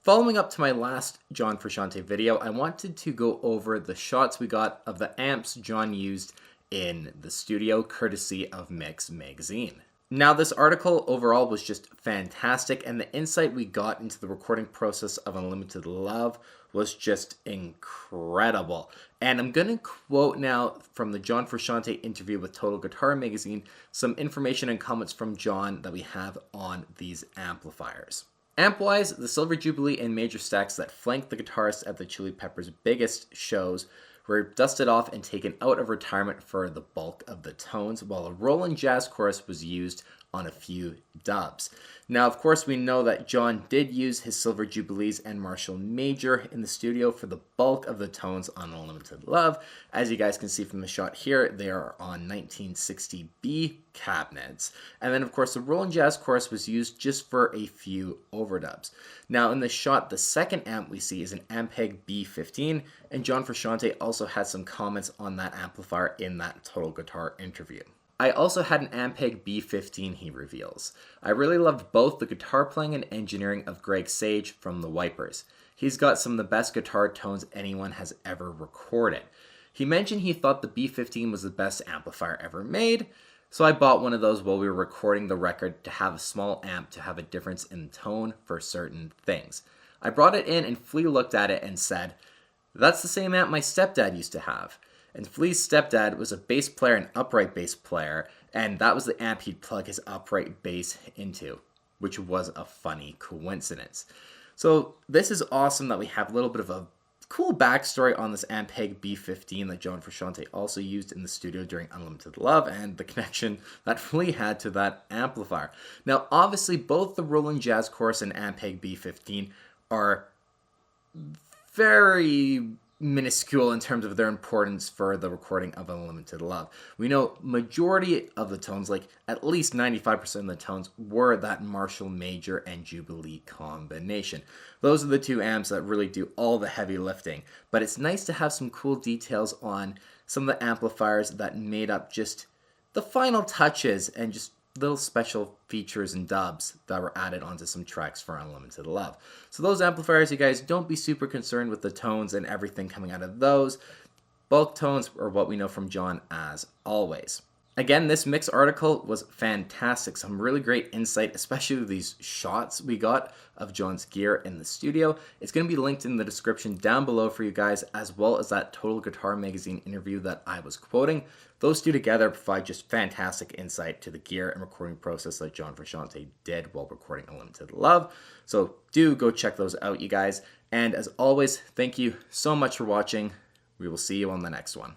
Following up to my last John Frusciante video, I wanted to go over the shots we got of the amps John used in the studio, courtesy of Mix Magazine. Now, this article overall was just fantastic, and the insight we got into the recording process of Unlimited Love was just incredible. And I'm going to quote now from the John Frusciante interview with Total Guitar Magazine some information and comments from John that we have on these amplifiers. Amp-wise, the Silver Jubilee and Major stacks that flanked the guitarists at the Chili Peppers' biggest shows were dusted off and taken out of retirement for the bulk of the tones, while a Roland Jazz chorus was used on a few dubs. Now, of course, we know that John did use his Silver Jubilees and Marshall Major in the studio for the bulk of the tones on Unlimited Love. As you guys can see from the shot here, they are on 1960B cabinets. And then, of course, the Roland Jazz chorus was used just for a few overdubs. Now, in the shot, the second amp we see is an mpeg B15, and John Frusciante also had some comments on that amplifier in that Total Guitar interview. I also had an mpeg B15, he reveals. I really loved both the guitar playing and engineering of Greg Sage from the Wipers. He's got some of the best guitar tones anyone has ever recorded. He mentioned he thought the B15 was the best amplifier ever made, so I bought one of those while we were recording the record to have a small amp to have a difference in tone for certain things. I brought it in and Flea looked at it and said, "That's the same amp my stepdad used to have." And Flea's stepdad was a bass player, an upright bass player, and that was the amp he'd plug his upright bass into, which was a funny coincidence. So this is awesome that we have a little bit of a cool backstory on this mpeg B15 that John Frusciante also used in the studio during Unlimited Love, and the connection that Flea had to that amplifier. Now, obviously, both the Roland Jazz chorus and mpeg B15 are very minuscule in terms of their importance for the recording of Unlimited Love. We know majority of the tones, like at least 95% of the tones, were that Marshall Major and Jubilee combination. Those are the two amps that really do all the heavy lifting, but it's nice to have some cool details on some of the amplifiers that made up just the final touches and just little special features and dubs that were added onto some tracks for Unlimited Love. So those amplifiers, you guys, don't be super concerned with the tones and everything coming out of those. Bulk tones are what we know from John as always. Again, this mix article was fantastic. Some really great insight, especially these shots we got of John's gear in the studio. It's going to be linked in the description down below for you guys, as well as that Total Guitar Magazine interview that I was quoting. Those two together provide just fantastic insight to the gear and recording process that John Frusciante did while recording Unlimited Love. So do go check those out, you guys. And as always, thank you so much for watching. We will see you on the next one.